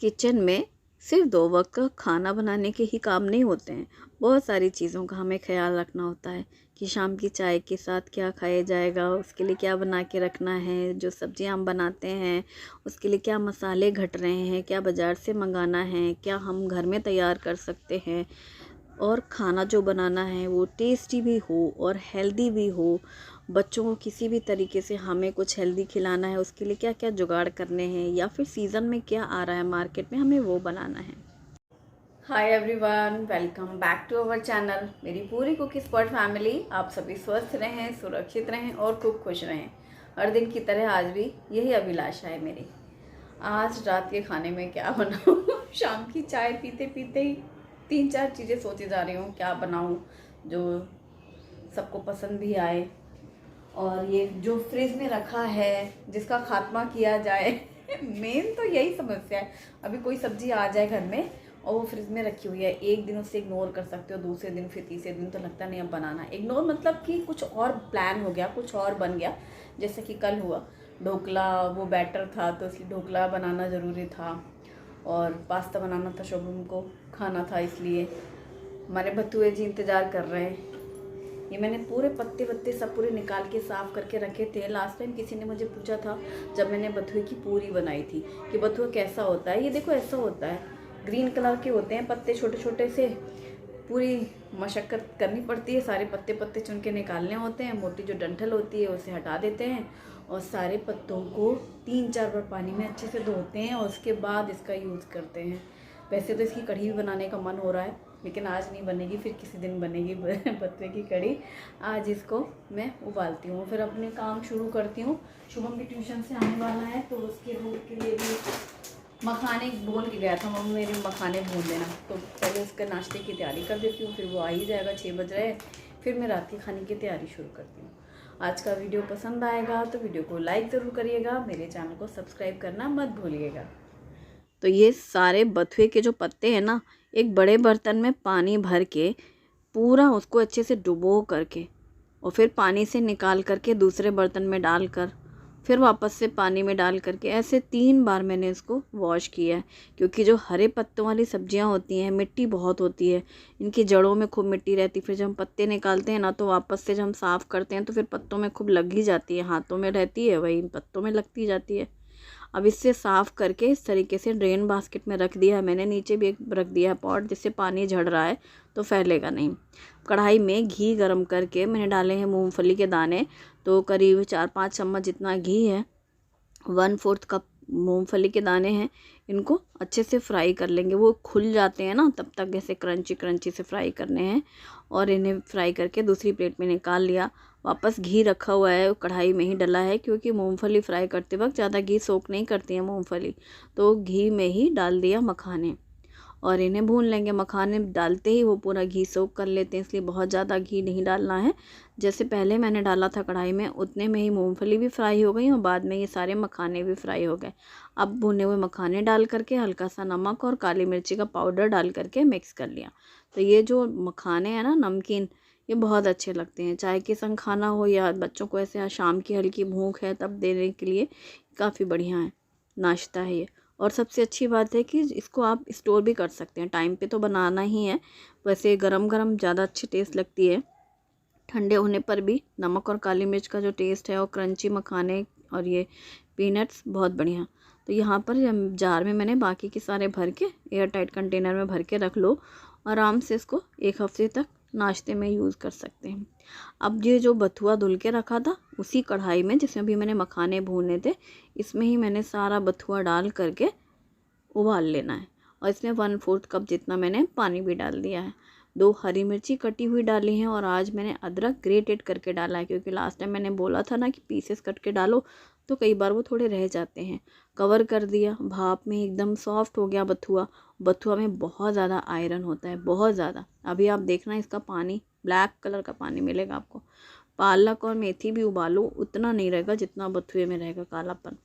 Kitchen में सिर्फ 2 वक्त का खाना बनाने के ही काम नहीं होते हैं। बहुत सारी चीज़ों का हमें ख्याल रखना होता है कि शाम की चाय के साथ क्या खाया जाएगा, उसके लिए क्या बना के रखना है, जो सब्जियां हम बनाते हैं उसके लिए क्या मसाले घट रहे हैं, क्या बाज़ार से मंगाना है, क्या हम घर में तैयार कर सकते हैं, और खाना जो बनाना है वो टेस्टी भी हो और हेल्दी भी हो। बच्चों को किसी भी तरीके से हमें कुछ हेल्दी खिलाना है, उसके लिए क्या क्या जुगाड़ करने हैं, या फिर सीज़न में क्या आ रहा है मार्केट में, हमें वो बनाना है। Hi everyone, welcome back to our channel. मेरी पूरी कुकी स्पॉट फैमिली, आप सभी स्वस्थ रहें, सुरक्षित रहें और खूब खुश रहें। हर दिन की तरह आज भी यही अभिलाषा है मेरी। आज रात के खाने में क्या बनाऊँ शाम की चाय पीते पीते ही 3-4 चीज़ें सोची जा रही हूँ क्या बनाऊँ जो सबको पसंद भी आए, और ये जो फ्रिज में रखा है जिसका खात्मा किया जाए मेन तो यही समस्या है। अभी कोई सब्जी आ जाए घर में और वो फ्रिज में रखी हुई है, एक दिन उससे इग्नोर कर सकते हो, दूसरे दिन फिर तीसरे दिन तो लगता नहीं अब बनाना। इग्नोर मतलब कि कुछ और प्लान हो गया, कुछ और बन गया। जैसे कि कल हुआ ढोकला, वो बैटर था तो इसलिए ढोकला बनाना ज़रूरी था, और पास्ता बनाना था, शुभम को खाना था, इसलिए हमारे भतुए जी इंतज़ार कर रहे हैं। ये मैंने पूरे पत्ते वत्ते सब पूरे निकाल के साफ़ करके रखे थे। लास्ट टाइम किसी ने मुझे पूछा था जब मैंने बथुए की पूरी बनाई थी कि बथुआ कैसा होता है। ये देखो ऐसा होता है, ग्रीन कलर के होते हैं पत्ते छोटे छोटे से। पूरी मशक्क़त करनी पड़ती है, सारे पत्ते पत्ते चुन के निकालने होते हैं। मोटी जो डंठल होती है उसे हटा देते हैं और सारे पत्तों को 3-4 बार पानी में अच्छे से धोते हैं और उसके बाद इसका यूज़ करते हैं। वैसे तो इसकी कढ़ी भी बनाने का मन हो रहा है, लेकिन आज नहीं बनेगी, फिर किसी दिन बनेगी बथुए की कढ़ी। आज इसको मैं उबालती हूँ, फिर अपने काम शुरू करती हूँ। शुभम भी ट्यूशन से आने वाला है तो उसके रोड के लिए भी मखाने बोल के गया था, मम्मी मेरे मखाने भून देना, तो पहले उसका नाश्ते की तैयारी कर देती हूँ। फिर वो आ ही जाएगा, 6 बज रहे हैं, फिर मैं रात के खाने की तैयारी शुरू करती हूँ। आज का वीडियो पसंद आएगा तो वीडियो को लाइक ज़रूर करिएगा, मेरे चैनल को सब्सक्राइब करना मत भूलिएगा। तो ये सारे बथुए के जो पत्ते हैं ना, एक बड़े बर्तन में पानी भर के पूरा उसको अच्छे से डुबो करके और फिर पानी से निकाल करके दूसरे बर्तन में डालकर फिर वापस से पानी में डाल करके ऐसे 3 बार मैंने इसको वॉश किया है। क्योंकि जो हरे पत्तों वाली सब्जियां होती हैं मिट्टी बहुत होती है, इनकी जड़ों में खूब मिट्टी रहती है। फिर जब हम पत्ते निकालते हैं ना तो वापस से जब हम साफ़ करते हैं तो फिर पत्तों में खूब लग ही जाती है, हाथों में रहती है वही पत्तों में लगती जाती है। अब इससे साफ़ करके इस तरीके से ड्रेन बास्केट में रख दिया है मैंने, नीचे भी एक रख दिया है पॉट, जिससे पानी झड़ रहा है तो फैलेगा नहीं। कढ़ाई में घी गरम करके मैंने डाले हैं मूंगफली के दाने, तो करीब 4-5 चम्मच जितना घी है। 1/4 कप मूंगफली के दाने हैं, इनको अच्छे से फ्राई कर लेंगे। वो खुल जाते हैं ना तब तक ऐसे क्रंची क्रंची से फ्राई करने हैं, और इन्हें फ्राई करके दूसरी प्लेट में निकाल लिया। वापस घी रखा हुआ है, कढ़ाई में ही डला है, क्योंकि मूंगफली फ्राई करते वक्त ज़्यादा घी सोख नहीं करती है मूंगफली, तो घी में ही डाल दिया मखाने और इन्हें भून लेंगे। मखाने डालते ही वो पूरा घी सोख कर लेते हैं, इसलिए बहुत ज़्यादा घी नहीं डालना है। जैसे पहले मैंने डाला था कढ़ाई में उतने में ही मूंगफली भी फ्राई हो गई और बाद में ये सारे मखाने भी फ्राई हो गए। अब भुने हुए मखाने डाल करके हल्का सा नमक और काली मिर्ची का पाउडर डाल करके मिक्स कर लिया। तो ये जो मखाने हैं ना नमकीन, ये बहुत अच्छे लगते हैं, चाय के संग खाना हो या बच्चों को ऐसे शाम की हल्की भूख है तब देने के लिए काफ़ी बढ़िया है, नाश्ता है ये। और सबसे अच्छी बात है कि इसको आप स्टोर भी कर सकते हैं, टाइम पे तो बनाना ही है। वैसे गरम गरम ज़्यादा अच्छी टेस्ट लगती है, ठंडे होने पर भी नमक और काली मिर्च का जो टेस्ट है और क्रंची मखाने और ये पीनट्स बहुत बढ़िया। तो यहाँ पर जार में मैंने बाकी के सारे भर के एयर टाइट कंटेनर में भर के रख लो, आराम से इसको 1 हफ्ते तक नाश्ते में यूज़ कर सकते हैं। अब ये जो बथुआ धुल के रखा था उसी कढ़ाई में जिसमें भी मैंने मखाने भूने थे, इसमें ही मैंने सारा बथुआ डाल करके उबाल लेना है। और इसमें 1/4 कप जितना मैंने पानी भी डाल दिया है। 2 हरी मिर्ची कटी हुई डाली हैं, और आज मैंने अदरक ग्रेटेड करके डाला है, क्योंकि लास्ट टाइम मैंने बोला था ना कि पीसेस कट के डालो, तो कई बार वो थोड़े रह जाते हैं। कवर कर दिया, भाप में एकदम सॉफ्ट हो गया बथुआ। बथुआ में बहुत ज़्यादा आयरन होता है, बहुत ज़्यादा। अभी आप देखना इसका पानी ब्लैक कलर का पानी मिलेगा आपको। पालक और मेथी भी उबालो उतना नहीं रहेगा जितना बथुए में रहेगा कालापन,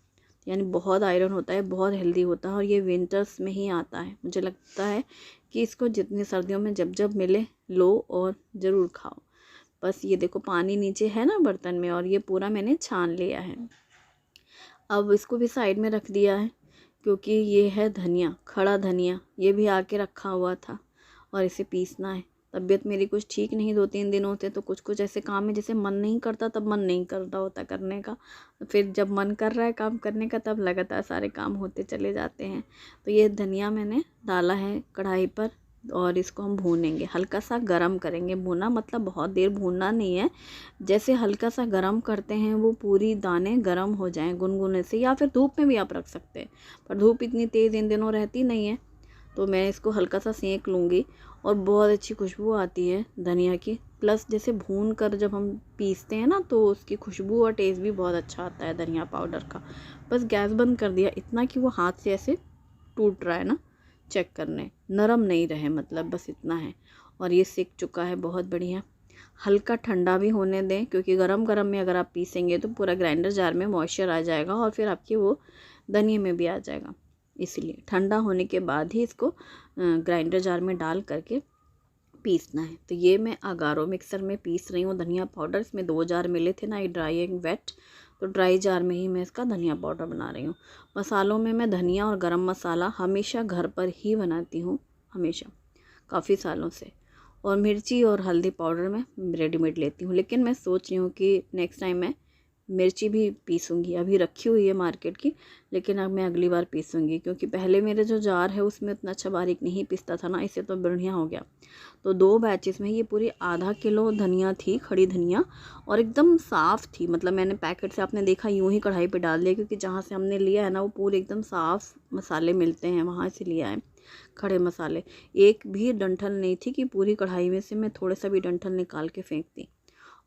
यानी बहुत आयरन होता है, बहुत हेल्दी होता है, और ये विंटर्स में ही आता है। मुझे लगता है कि इसको जितनी सर्दियों में जब जब मिले लो और ज़रूर खाओ। बस ये देखो पानी नीचे है ना बर्तन में, और ये पूरा मैंने छान लिया है। अब इसको भी साइड में रख दिया है। क्योंकि ये है धनिया, खड़ा धनिया, ये भी आके रखा हुआ था और इसे पीसना है। तबीयत मेरी कुछ ठीक नहीं 2-3 दिनों से, तो कुछ कुछ ऐसे काम है जैसे मन नहीं करता तब मन नहीं करता होता करने का, फिर जब मन कर रहा है काम करने का तब लगातार सारे काम होते चले जाते हैं। तो ये धनिया मैंने डाला है कढ़ाई पर और इसको हम भूनेंगे, हल्का सा गरम करेंगे। भूना मतलब बहुत देर भूनना नहीं है, जैसे हल्का सा गरम करते हैं वो पूरी दाने गरम हो जाएं गुनगुने से, या फिर धूप में भी आप रख सकते हैं, पर धूप इतनी तेज़ इन दिनों रहती नहीं है, तो मैं इसको हल्का सा सेंक लूँगी और बहुत अच्छी खुशबू आती है धनिया की। प्लस जैसे भून कर जब हम पीसते हैं ना तो उसकी खुशबू और टेस्ट भी बहुत अच्छा आता है धनिया पाउडर का। बस गैस बंद कर दिया, इतना कि वो हाथ से ऐसे टूट रहा है ना, चेक करने, नरम नहीं रहे, मतलब बस इतना है। और ये सिक चुका है बहुत बढ़िया। हल्का ठंडा भी होने दें, क्योंकि गरम गरम में अगर आप पीसेंगे तो पूरा ग्राइंडर जार में मॉइस्चर आ जाएगा और फिर आपके वो धनिये में भी आ जाएगा, इसलिए ठंडा होने के बाद ही इसको ग्राइंडर जार में डाल करके पीसना है। तो ये मैं अगारो मिक्सर में पीस रही हूँ धनिया पाउडर। इसमें 2 जार मिले थे ना, ये ड्राई एंड वेट, तो ड्राई जार में ही मैं इसका धनिया पाउडर बना रही हूँ। मसालों में मैं धनिया और गरम मसाला हमेशा घर पर ही बनाती हूँ, हमेशा, काफ़ी सालों से। और मिर्ची और हल्दी पाउडर मैं रेडीमेड लेती हूँ, लेकिन मैं सोच रही हूँ कि नेक्स्ट टाइम मैं मिर्ची भी पीसूँगी। अभी रखी हुई है मार्केट की, लेकिन अब मैं अगली बार पीसूँगी, क्योंकि पहले मेरे जो जार है उसमें उतना अच्छा बारीक नहीं पीसता था ना, इससे तो बढ़िया हो गया। तो 2 बैचेस में ये पूरी आधा किलो धनिया थी, खड़ी धनिया, और एकदम साफ़ थी। मतलब मैंने पैकेट से, आपने देखा, यूँ ही कढ़ाई पे डाल दिया, क्योंकि जहाँ से हमने लिया है ना वो पूरे एकदम साफ़ मसाले मिलते हैं, वहाँ से लिया है खड़े मसाले। एक भी डंठल नहीं थी कि पूरी कढ़ाई में से मैं थोड़ा सा भी डंठल निकाल के फेंक दी।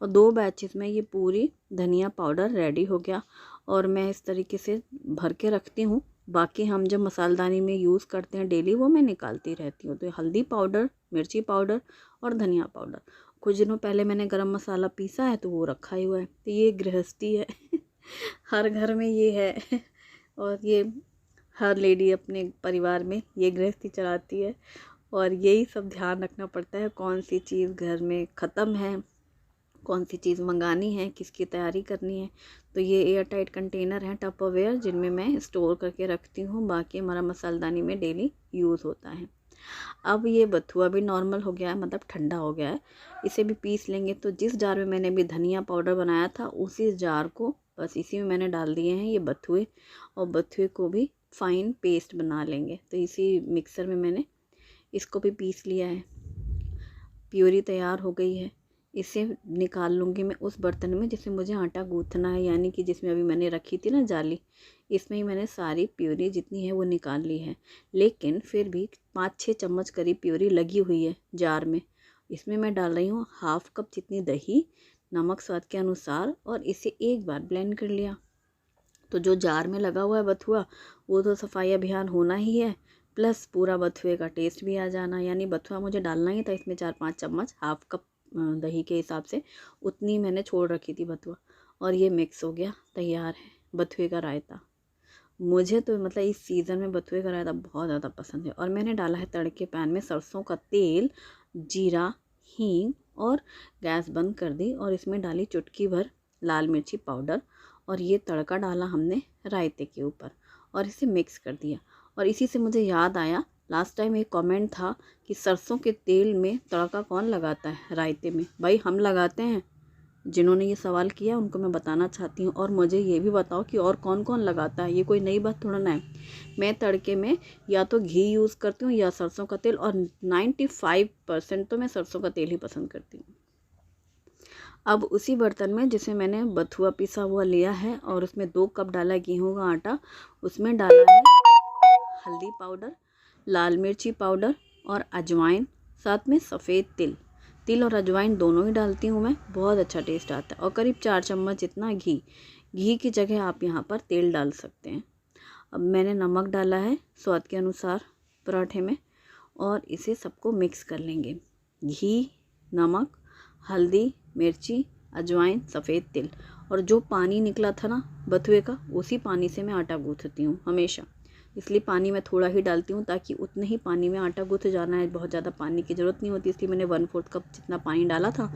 और 2 बैचेस में ये पूरी धनिया पाउडर रेडी हो गया और मैं इस तरीके से भर के रखती हूँ। बाकी हम जब मसालदानी में यूज़ करते हैं डेली, वो मैं निकालती रहती हूँ। तो हल्दी पाउडर, मिर्ची पाउडर और धनिया पाउडर, कुछ दिनों पहले मैंने गरम मसाला पीसा है तो वो रखा ही हुआ है। तो ये गृहस्थी है हर घर में ये है और ये हर लेडी अपने परिवार में ये गृहस्थी चलाती है। और यही सब ध्यान रखना पड़ता है, कौन सी चीज़ घर में ख़त्म है, कौन सी चीज़ मंगानी है, किसकी तैयारी करनी है। तो ये एयर टाइट कंटेनर हैं टपरवेयर, जिनमें मैं स्टोर करके रखती हूँ। बाकी हमारा मसालदानी में डेली यूज़ होता है। अब ये बथुआ भी नॉर्मल हो गया है, मतलब ठंडा हो गया है, इसे भी पीस लेंगे। तो जिस जार में मैंने भी धनिया पाउडर बनाया था उसी जार को बस इसी में मैंने डाल दिए हैं ये बथुए, और बथुए को भी फाइन पेस्ट बना लेंगे। तो इसी मिक्सर में मैंने इसको भी पीस लिया है, प्यूरी तैयार हो गई है। इसे निकाल लूँगी मैं उस बर्तन में जिसमें मुझे आटा गूँथना है, यानी कि जिसमें अभी मैंने रखी थी ना जाली, इसमें ही मैंने सारी प्यूरी जितनी है वो निकाल ली है। लेकिन फिर भी 5-6 चम्मच करीब प्यूरी लगी हुई है जार में। इसमें मैं डाल रही हूँ 1/2 कप जितनी दही, नमक स्वाद के अनुसार, और इसे एक बार ब्लेंड कर लिया। तो जो जार में लगा हुआ है बथुआ, वो तो सफाई अभियान होना ही है, प्लस पूरा बथुए का टेस्ट भी आ जाना। यानी बथुआ मुझे डालना ही था इसमें 4-5 चम्मच, 1/2 कप दही के हिसाब से उतनी मैंने छोड़ रखी थी बथुआ। और ये मिक्स हो गया, तैयार है बथुए का रायता। मुझे तो मतलब इस सीज़न में बथुए का रायता बहुत ज़्यादा पसंद है। और मैंने डाला है तड़के पैन में सरसों का तेल, जीरा, हींग, और गैस बंद कर दी और इसमें डाली चुटकी भर लाल मिर्ची पाउडर, और ये तड़का डाला हमने रायते के ऊपर और इसे मिक्स कर दिया। और इसी से मुझे याद आया, लास्ट टाइम एक कमेंट था कि सरसों के तेल में तड़का कौन लगाता है रायते में। भाई हम लगाते हैं, जिन्होंने ये सवाल किया उनको मैं बताना चाहती हूँ। और मुझे ये भी बताओ कि और कौन कौन लगाता है, ये कोई नई बात थोड़ा ना है। मैं तड़के में या तो घी यूज़ करती हूँ या सरसों का तेल, और 95% तो मैं सरसों का तेल ही पसंद करती हूँ। अब उसी बर्तन में जिसमें मैंने बथुआ पिसा हुआ लिया है और उसमें 2 कप डाला गेहूं का आटा, उसमें डाला है हल्दी पाउडर, लाल मिर्ची पाउडर और अजवाइन, साथ में सफ़ेद तिल। तिल और अजवाइन दोनों ही डालती हूँ मैं, बहुत अच्छा टेस्ट आता है। और करीब 4 चम्मच इतना घी, घी की जगह आप यहाँ पर तेल डाल सकते हैं। अब मैंने नमक डाला है स्वाद के अनुसार पराठे में, और इसे सबको मिक्स कर लेंगे। घी, नमक, हल्दी, मिर्ची, अजवाइन, सफ़ेद तिल, और जो पानी निकला था ना बथुए का, उसी पानी से मैं आटा गूँथती हूँ हमेशा। इसलिए पानी मैं थोड़ा ही डालती हूँ ताकि उतने ही पानी में आटा गूँथ जाना है, बहुत ज़्यादा पानी की ज़रूरत नहीं होती। इसलिए मैंने 1/4 कप जितना पानी डाला था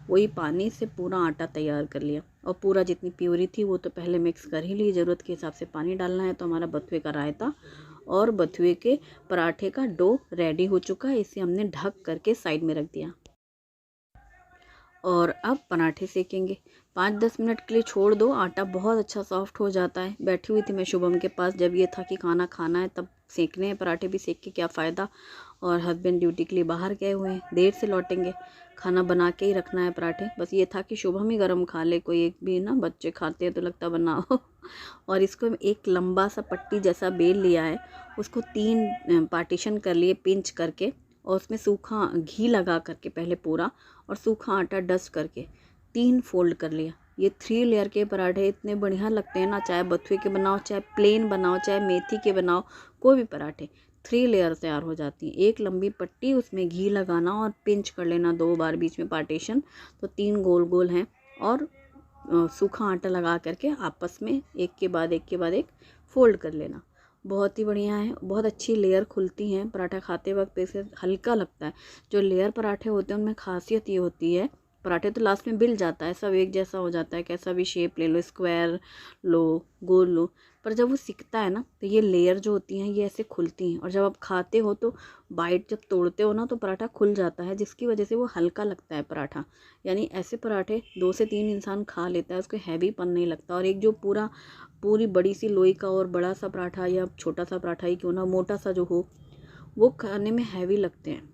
वही पानी से पूरा आटा तैयार कर लिया। और पूरा जितनी प्यूरी थी वो तो पहले मिक्स कर ही ली, ज़रूरत के हिसाब से पानी डालना है। तो हमारा बथुए का रायता और बथुए के पराठे का डो रेडी हो चुका है। इसे हमने ढक करके साइड में रख दिया और अब पराठे सेकेंगे। 5-10 मिनट के लिए छोड़ दो, आटा बहुत अच्छा सॉफ्ट हो जाता है। बैठी हुई थी मैं शुभम के पास, जब ये था कि खाना खाना है तब सेकने हैं पराठे, भी सेक के क्या फ़ायदा। और हस्बैंड ड्यूटी के लिए बाहर गए हुए हैं, देर से लौटेंगे, खाना बना के ही रखना है पराठे। बस ये था कि शुभम ही गरम खा ले, कोई एक भी ना, बच्चे खाते हैं तो लगता बनाओ। और इसको एक लंबा सा पट्टी जैसा बेल लिया है, उसको 3 पार्टीशन कर लिए पिंच करके, और उसमें सूखा घी लगा करके पहले पूरा, और सूखा आटा डस्ट करके 3 फोल्ड कर लिया। ये 3 लेयर के पराठे इतने बढ़िया लगते हैं ना, चाहे बथुए के बनाओ, चाहे प्लेन बनाओ, चाहे मेथी के बनाओ, कोई भी पराठे 3 लेयर तैयार हो जाती हैं। एक लंबी पट्टी, उसमें घी लगाना और पिंच कर लेना 2 बार बीच में पार्टीशन, तो 3 गोल गोल हैं। और सूखा आटा लगा करके आपस में एक के बाद एक फोल्ड कर लेना। बहुत ही बढ़िया है, बहुत अच्छी लेयर खुलती हैं पराठा खाते वक्त, ऐसे हल्का लगता है। जो लेयर पराठे होते हैं उनमें खासियत ये होती है, पराठे तो लास्ट में बिल जाता है, सब एक जैसा हो जाता है, कैसा भी शेप ले लो, स्क्वायर लो, गोल लो, पर जब वो सिकता है ना तो ये लेयर जो होती हैं ये ऐसे खुलती हैं। और जब आप खाते हो तो बाइट जब तोड़ते हो ना तो पराठा खुल जाता है, जिसकी वजह से वो हल्का लगता है पराठा। यानी ऐसे पराठे 2 से 3 इंसान खा लेता है, उसको हैवीपन नहीं लगता। और एक जो पूरी बड़ी सी लोई का और बड़ा सा पराठा या छोटा सा पराठा ही क्यों ना, मोटा सा जो हो, वो खाने में हैवी लगते हैं।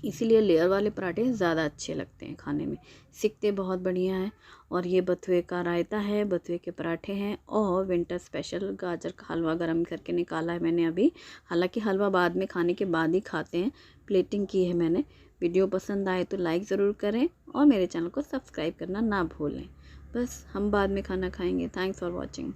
इसीलिए लेयर वाले पराठे ज़्यादा अच्छे लगते हैं खाने में, सिकते बहुत बढ़िया है। और ये बथुए का रायता है, बथुए के पराठे हैं, और विंटर स्पेशल गाजर का हलवा गरम करके निकाला है मैंने अभी। हालांकि हलवा बाद में खाने के बाद ही खाते हैं, प्लेटिंग की है मैंने। वीडियो पसंद आए तो लाइक ज़रूर करें और मेरे चैनल को सब्सक्राइब करना ना भूलें। बस हम बाद में खाना खाएंगे। Thanks for watching.